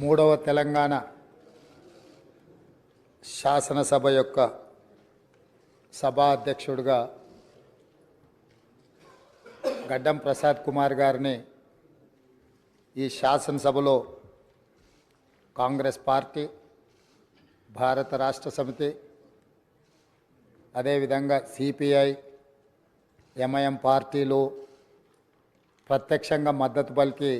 మూడవ తెలంగాణ శాసనసభ యొక్క సభా అధ్యక్షుడిగా గడ్డం ప్రసాద్ కుమార్ గారిని ఈ శాసనసభలో కాంగ్రెస్ పార్టీ, భారత రాష్ట్ర సమితి, అదేవిధంగా సిపిఐ, ఎంఐఎం పార్టీలు ప్రత్యక్షంగా మద్దతు పలికి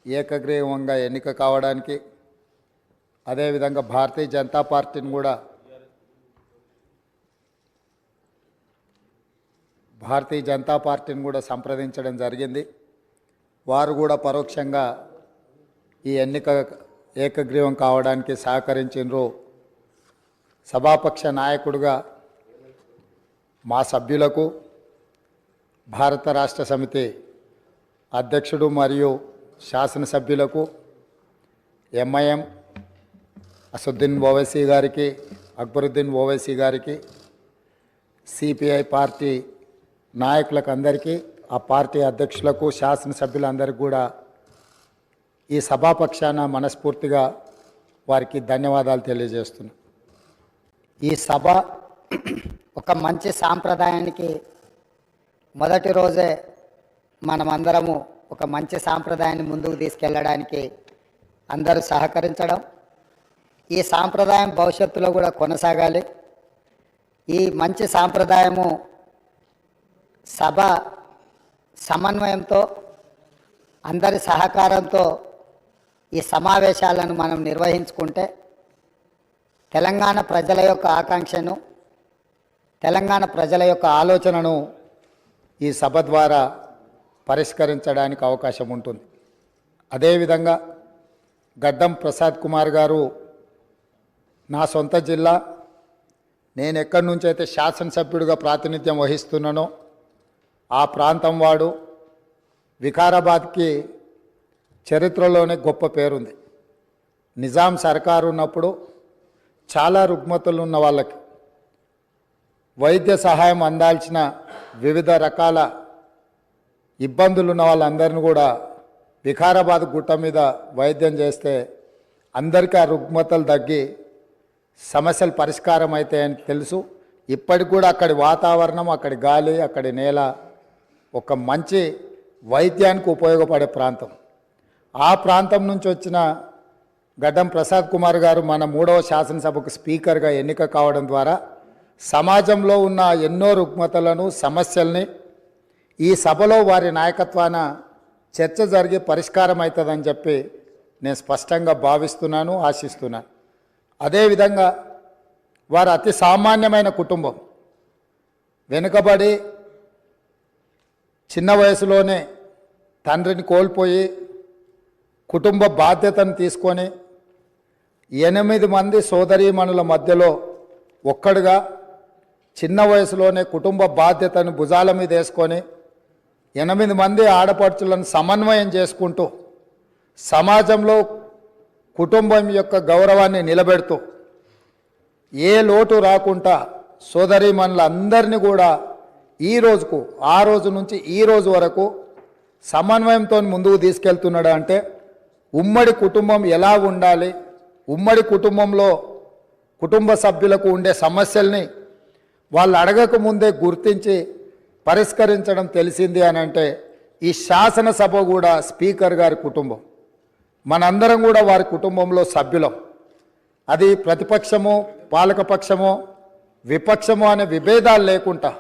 ఏకగ్రీవంగా ఎన్నిక కావడానికి, అదేవిధంగా భారతీయ జనతా పార్టీని కూడా సంప్రదించడం జరిగింది. వారు కూడా పరోక్షంగా ఈ ఎన్నిక ఏకగ్రీవం కావడానికి సహకరించారు. సభాపక్ష నాయకుడిగా మా సభ్యులకు, భారత రాష్ట్ర సమితి అధ్యక్షుడు మరియు శాసనసభ్యులకు, ఎంఐఎం అసదుద్దీన్ ఓవైసీ గారికి, అక్బరుద్దీన్ ఓవైసీ గారికి, సిపిఐ పార్టీ నాయకులకు అందరికీ, ఆ పార్టీ అధ్యక్షులకు, శాసనసభ్యులందరికీ కూడా ఈ సభాపక్షాన మనస్ఫూర్తిగా వారికి ధన్యవాదాలు తెలియజేస్తున్నాను. ఈ సభ ఒక మంచి సాంప్రదాయానికి మొదటి రోజే మనమందరము ఒక మంచి సాంప్రదాయాన్ని ముందుకు తీసుకెళ్ళడానికి అందరూ సహకరించడం, ఈ సాంప్రదాయం భవిష్యత్తులో కూడా కొనసాగాలి. ఈ మంచి సాంప్రదాయము సభ సమన్వయంతో, అందరి సహకారంతో ఈ సమావేశాలను మనం నిర్వహించుకుంటే తెలంగాణ ప్రజల యొక్క ఆకాంక్షను, తెలంగాణ ప్రజల యొక్క ఆలోచనను ఈ సభ ద్వారా పరిష్కరించడానికి అవకాశం ఉంటుంది. అదేవిధంగా గడ్డం ప్రసాద్ కుమార్ గారు నా సొంత జిల్లా, నేను ఎక్కడి నుంచి అయితే శాసనసభ్యుడిగా ప్రాతినిధ్యం వహిస్తున్నానో ఆ ప్రాంతం వాడు. వికారాబాద్కి చరిత్రలోనే గొప్ప పేరుంది. నిజాం సర్కారు ఉన్నప్పుడు చాలా రుగ్మతలు ఉన్న వాళ్ళకి వైద్య సహాయం అందాల్సిన వివిధ రకాల ఇబ్బందులు ఉన్న వాళ్ళందరినీ కూడా వికారాబాద్ గుట్ట మీద వైద్యం చేస్తే అందరికీ ఆ రుగ్మతలు తగ్గి సమస్యలు పరిష్కారం అవుతాయని తెలుసు. ఇప్పటికి కూడా అక్కడి వాతావరణం, అక్కడి గాలి, అక్కడి నేల ఒక మంచి వైద్యానికి ఉపయోగపడే ప్రాంతం. ఆ ప్రాంతం నుంచి వచ్చిన గడ్డం ప్రసాద్ కుమార్ గారు మన 3వ శాసనసభకు స్పీకర్గా ఎన్నిక కావడం ద్వారా సమాజంలో ఉన్న ఎన్నో రుగ్మతలను, సమస్యల్ని ఈ సభలో వారి నాయకత్వాన చర్చ జరిగి పరిష్కారం అవుతుందని చెప్పి నేను స్పష్టంగా భావిస్తున్నాను, ఆశిస్తున్నాను. అదేవిధంగా వారు అతి సామాన్యమైన కుటుంబం. వెనుకబడి చిన్న వయసులోనే తండ్రిని కోల్పోయి కుటుంబ బాధ్యతను తీసుకొని 8 మంది సోదరీమణుల మధ్యలో ఒక్కడుగా చిన్న వయసులోనే కుటుంబ బాధ్యతను భుజాల మీద వేసుకొని 8 మంది ఆడపడుచులను సమన్వయం చేసుకుంటూ సమాజంలో కుటుంబం యొక్క గౌరవాన్ని నిలబెడుతూ ఏ లోటు రాకుండా సోదరీమణులందరినీ కూడా ఈ రోజుకు, ఆ రోజు నుంచి ఈ రోజు వరకు సమన్వయంతో ముందుకు తీసుకెళ్తున్నాడు. అంటే ఉమ్మడి కుటుంబం ఎలా ఉండాలి, ఉమ్మడి కుటుంబంలో కుటుంబ సభ్యులకు ఉండే సమస్యల్ని వాళ్ళు అడగక ముందే గుర్తించి పరిష్కరించడం తెలిసింది అని అంటే ఈ శాసనసభ కూడా స్పీకర్ గారి కుటుంబం. మనందరం కూడా వారి కుటుంబంలో సభ్యులం. అది ప్రతిపక్షము, పాలకపక్షము, విపక్షము అనే విభేదాలు లేకుండా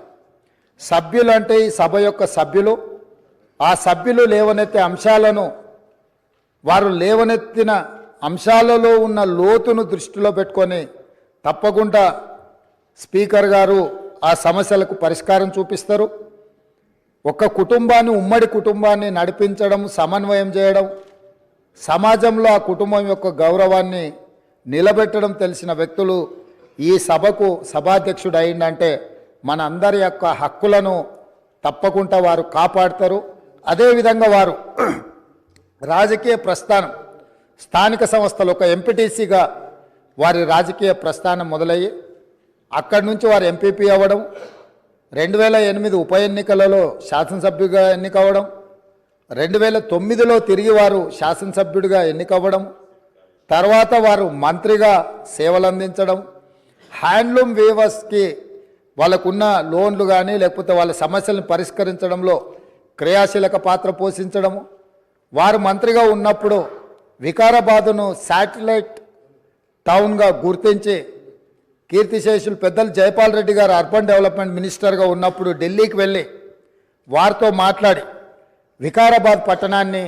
సభ్యులు అంటే ఈ సభ యొక్క సభ్యులు. ఆ సభ్యులు లేవనెత్తే అంశాలను, వారు లేవనెత్తిన అంశాలలో ఉన్న లోతును దృష్టిలో పెట్టుకొని తప్పకుండా స్పీకర్ గారు ఆ సమస్యలకు పరిష్కారం చూపిస్తారు. ఒక కుటుంబాన్ని, ఉమ్మడి కుటుంబాన్ని నడిపించడం, సమన్వయం చేయడం, సమాజంలో ఆ కుటుంబం యొక్క గౌరవాన్ని నిలబెట్టడం తెలిసిన వ్యక్తులు ఈ సభకు సభాధ్యక్షుడు అయిందంటే మన అందరి యొక్క హక్కులను తప్పకుండా వారు కాపాడుతారు. అదేవిధంగా వారు రాజకీయ ప్రస్థానం, స్థానిక సంస్థలు ఒక ఎంపీటీసీగా వారి రాజకీయ ప్రస్థానం మొదలయ్యి అక్కడి నుంచి వారు ఎంపీపీ అవ్వడం, 2008 ఉప ఎన్నికలలో శాసనసభ్యుగా ఎన్నికవడం, 2009లో తిరిగి వారు శాసనసభ్యుడిగా ఎన్నికవ్వడం, తర్వాత వారు మంత్రిగా సేవలు అందించడం, హ్యాండ్లూమ్ వీవర్స్కి వాళ్ళకున్న లోన్లు కానీ లేకపోతే వాళ్ళ సమస్యలను పరిష్కరించడంలో క్రియాశీలక పాత్ర పోషించడము, వారు మంత్రిగా ఉన్నప్పుడు వికారాబాదును శాటిలైట్ టౌన్గా గుర్తించి కీర్తిశేషులు పెద్దలు జైపాల్ రెడ్డి గారు అర్బన్ డెవలప్మెంట్ మినిస్టర్గా ఉన్నప్పుడు ఢిల్లీకి వెళ్ళి వారితో మాట్లాడి వికారాబాద్ పట్టణాన్ని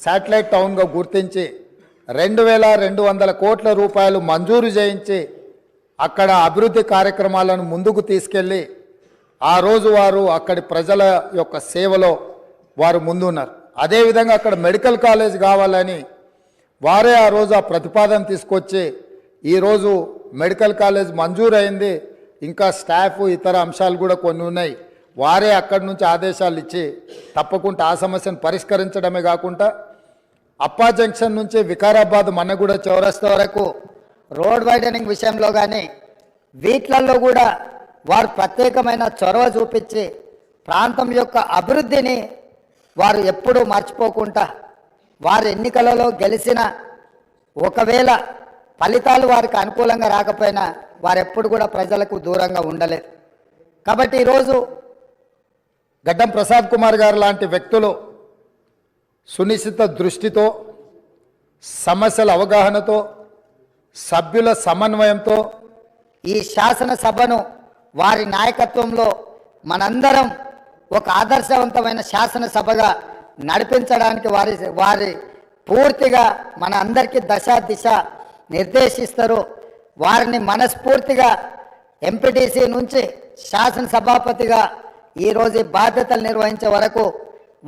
శాటిలైట్ టౌన్గా గుర్తించి 2200 కోట్ల రూపాయలు మంజూరు చేయించి అక్కడ అభివృద్ధి కార్యక్రమాలను ముందుకు తీసుకెళ్ళి ఆ రోజు వారు అక్కడి ప్రజల యొక్క సేవలో వారు ముందున్నారు. అదేవిధంగా అక్కడ మెడికల్ కాలేజ్ కావాలని వారే ఆ రోజు ఆ ప్రతిపాదన తీసుకొచ్చి ఈరోజు మెడికల్ కాలేజ్ మంజూరైంది. ఇంకా స్టాఫ్ ఇతర అంశాలు కూడా కొన్ని ఉన్నాయి. వారే అక్కడి నుంచి ఆదేశాలు ఇచ్చి తప్పకుండా ఆ సమస్యను పరిష్కరించడమే కాకుండా అప్పా జంక్షన్ నుంచి వికారాబాద్ మన్నగూడ చౌరస్తా వరకు రోడ్ వైడనింగ్ విషయంలో కానీ వీటిలలో కూడా వారు ప్రత్యేకమైన చొరవ చూపించి ప్రాంతం యొక్క అభివృద్ధిని వారు ఎప్పుడూ మర్చిపోకుండా వారు ఎన్నికలలో గెలిచిన ఒకవేళ ఫలితాలు వారికి అనుకూలంగా రాకపోయినా వారు ఎప్పుడు కూడా ప్రజలకు దూరంగా ఉండలేదు. కాబట్టి ఈరోజు గడ్డం ప్రసాద్ కుమార్ గారు లాంటి వ్యక్తులు సునిశ్చిత దృష్టితో, సమస్యల అవగాహనతో, సభ్యుల సమన్వయంతో ఈ శాసనసభను వారి నాయకత్వంలో మనందరం ఒక ఆదర్శవంతమైన శాసనసభగా నడిపించడానికి వారి పూర్తిగా మన అందరికీ దశ దిశ నిర్దేశిస్తారు. వారిని మనస్ఫూర్తిగా ఎంపీటీసీ నుంచి శాసనసభాపతిగా ఈరోజు బాధ్యతలు నిర్వహించే వరకు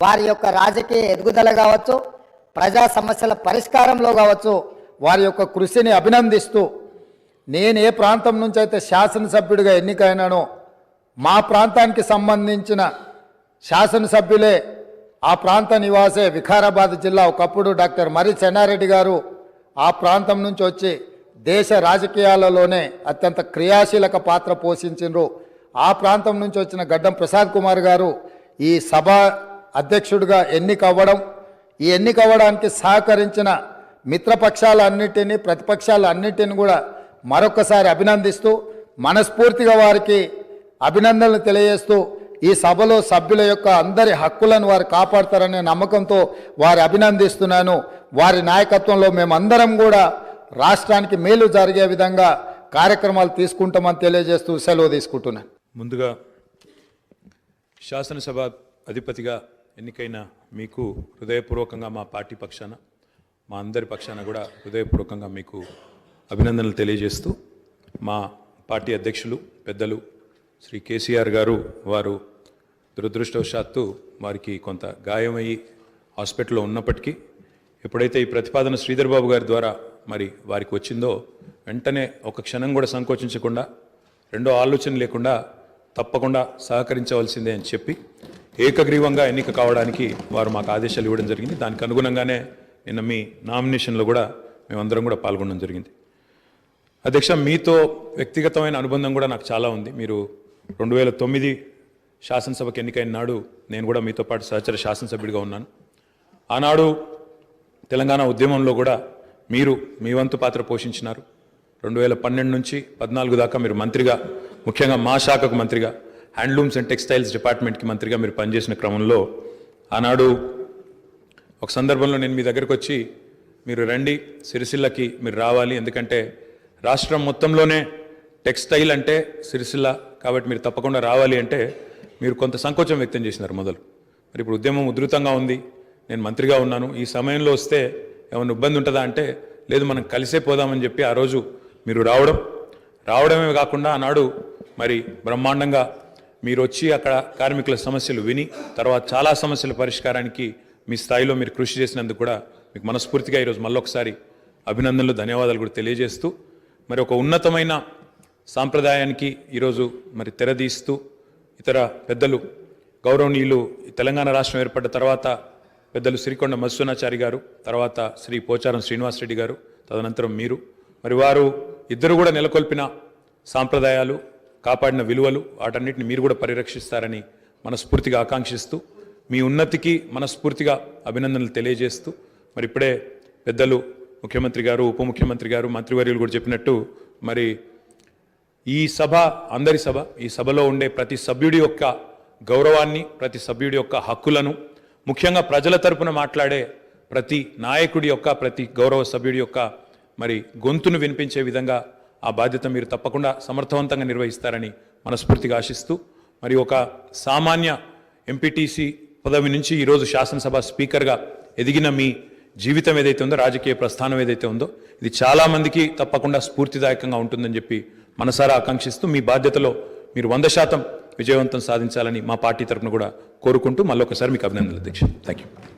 వారి యొక్క రాజకీయ ఎదుగుదల కావచ్చు, ప్రజా సమస్యల పరిష్కారంలో కావచ్చు, వారి యొక్క కృషిని అభినందిస్తూ, నేను ఏ ప్రాంతం నుంచి అయితే శాసనసభ్యుడిగా ఎన్నికైనానో మా ప్రాంతానికి సంబంధించిన శాసనసభ్యులే, ఆ ప్రాంత నివాసే వికారాబాద్ జిల్లా ఒకప్పుడు డాక్టర్ మర్రి చెన్నారెడ్డి గారు ఆ ప్రాంతం నుంచి వచ్చి దేశ రాజకీయాలలోనే అత్యంత క్రియాశీలక పాత్ర పోషించారు. ఆ ప్రాంతం నుంచి వచ్చిన గడ్డం ప్రసాద్ కుమార్ గారు ఈ సభ అధ్యక్షుడిగా ఎన్నికవ్వడం, ఈ ఎన్నికవ్వడానికి సహకరించిన మిత్రపక్షాలన్నిటినీ ప్రతిపక్షాలన్నిటిని కూడా మరొకసారి అభినందిస్తూ, మనస్ఫూర్తిగా వారికి అభినందనలు తెలియజేస్తూ, ఈ సభలో సభ్యుల యొక్క అందరి హక్కులను వారు కాపాడతారనే నమ్మకంతో వారి అభినందిస్తున్నాను. వారి నాయకత్వంలో మేమందరం కూడా రాష్ట్రానికి మేలు జరిగే విధంగా కార్యక్రమాలు తీసుకుంటామని తెలియజేస్తూ సెలవు తీసుకుంటున్నాను. ముందుగా శాసనసభ అధిపతిగా ఎన్నికైన మీకు హృదయపూర్వకంగా మా పార్టీ పక్షాన, మా అందరి పక్షాన కూడా హృదయపూర్వకంగా మీకు అభినందనలు తెలియజేస్తూ, మా పార్టీ అధ్యక్షులు పెద్దలు శ్రీ కేసీఆర్ గారు వారు దురదృష్టవశాత్తు వారికి కొంత గాయమయ్యి హాస్పిటల్లో ఉన్నప్పటికీ ఎప్పుడైతే ఈ ప్రతిపాదన శ్రీధర్ బాబు గారి ద్వారా మరి వారికి వచ్చిందో వెంటనే ఒక క్షణం కూడా సంకోచించకుండా, రెండో ఆలోచన లేకుండా తప్పకుండా సహకరించవలసిందే అని చెప్పి ఏకగ్రీవంగా ఎన్నిక కావడానికి వారు మాకు ఆదేశాలు ఇవ్వడం జరిగింది. దానికి అనుగుణంగానే నిన్న మీ నామినేషన్లో కూడా మేమందరం కూడా పాల్గొనడం జరిగింది. అధ్యక్ష, మీతో వ్యక్తిగతమైన అనుబంధం కూడా నాకు చాలా ఉంది. మీరు 2009 శాసనసభకు ఎన్నికైన నాడు నేను కూడా మీతో పాటు సహచర శాసనసభ్యుడిగా ఉన్నాను. ఆనాడు తెలంగాణ ఉద్యమంలో కూడా మీరు మీ వంతు పాత్ర పోషించినారు. 2012 నుంచి 14 దాకా మీరు మంత్రిగా, ముఖ్యంగా మా శాఖకు మంత్రిగా, హ్యాండ్లూమ్స్ అండ్ టెక్స్టైల్స్ డిపార్ట్మెంట్కి మంత్రిగా మీరు పనిచేసిన క్రమంలో ఆనాడు ఒక సందర్భంలో నేను మీ దగ్గరకు వచ్చి, మీరు రండి సిరిసిల్లకి మీరు రావాలి, ఎందుకంటే రాష్ట్రం మొత్తంలోనే టెక్స్టైల్ అంటే సిరిసిల్ల కాబట్టి మీరు తప్పకుండా రావాలి అంటే మీరు కొంత సంకోచం వ్యక్తం చేసినారు మొదలు. మరి ఇప్పుడు ఉద్యమం ఉధృతంగా ఉంది, నేను మంత్రిగా ఉన్నాను, ఈ సమయంలో వస్తే ఏమైనా ఇబ్బంది ఉంటుందా అంటే లేదు, మనం కలిసే పోదామని చెప్పి ఆ రోజు మీరు రావడమే కాకుండా ఆనాడు మరి బ్రహ్మాండంగా మీరు వచ్చి అక్కడ కార్మికుల సమస్యలు విని తర్వాత చాలా సమస్యల పరిష్కారానికి మీ స్థాయిలో మీరు కృషి చేసినందుకు కూడా మీకు మనస్ఫూర్తిగా ఈరోజు మళ్ళొకసారి అభినందనలు, ధన్యవాదాలు కూడా తెలియజేస్తూ, మరి ఒక ఉన్నతమైన సాంప్రదాయానికి ఈరోజు మరి తెరదీస్తూ ఇతర పెద్దలు గౌరవనీయులు తెలంగాణ రాష్ట్రం ఏర్పడ్డ తర్వాత పెద్దలు శ్రీకొండ మధుసూనాచారి గారు, తర్వాత శ్రీ పోచారం శ్రీనివాసరెడ్డి గారు, తదనంతరం మీరు, మరి వారు ఇద్దరు కూడా నెలకొల్పిన సాంప్రదాయాలు, కాపాడిన విలువలు, వాటన్నిటిని మీరు కూడా పరిరక్షిస్తారని మనస్ఫూర్తిగా ఆకాంక్షిస్తూ, మీ ఉన్నతికి మనస్ఫూర్తిగా అభినందనలు తెలియజేస్తూ మరి ఇప్పుడే పెద్దలు ముఖ్యమంత్రి గారు, ఉప ముఖ్యమంత్రి గారు, మంత్రివర్యులు కూడా చెప్పినట్టు మరి ఈ సభ అందరి సభ. ఈ సభలో ఉండే ప్రతి సభ్యుడి యొక్క గౌరవాన్ని, ప్రతి సభ్యుడి యొక్క హక్కులను, ముఖ్యంగా ప్రజల తరపున మాట్లాడే ప్రతి నాయకుడి యొక్క, ప్రతి గౌరవ సభ్యుడి యొక్క మరి గొంతును వినిపించే విధంగా ఆ బాధ్యత మీరు తప్పకుండా సమర్థవంతంగా నిర్వహిస్తారని మనస్ఫూర్తిగా ఆశిస్తూ, మరి ఒక సామాన్య ఎంపీటీసీ పదవి నుంచి ఈరోజు శాసనసభ స్పీకర్గా ఎదిగిన మీ జీవితం ఏదైతే ఉందో, రాజకీయ ప్రస్థానం ఏదైతే ఉందో, ఇది చాలామందికి తప్పకుండా స్ఫూర్తిదాయకంగా ఉంటుందని చెప్పి మనసారా ఆకాంక్షిస్తూ మీ బాధ్యతలో మీరు 100% విజయవంతం సాధించాలని మా పార్టీ తరఫున కూడా కోరుకుంటూ మళ్ళొకసారి మీకు అభినందనలు అధ్యక్ష. Thank you.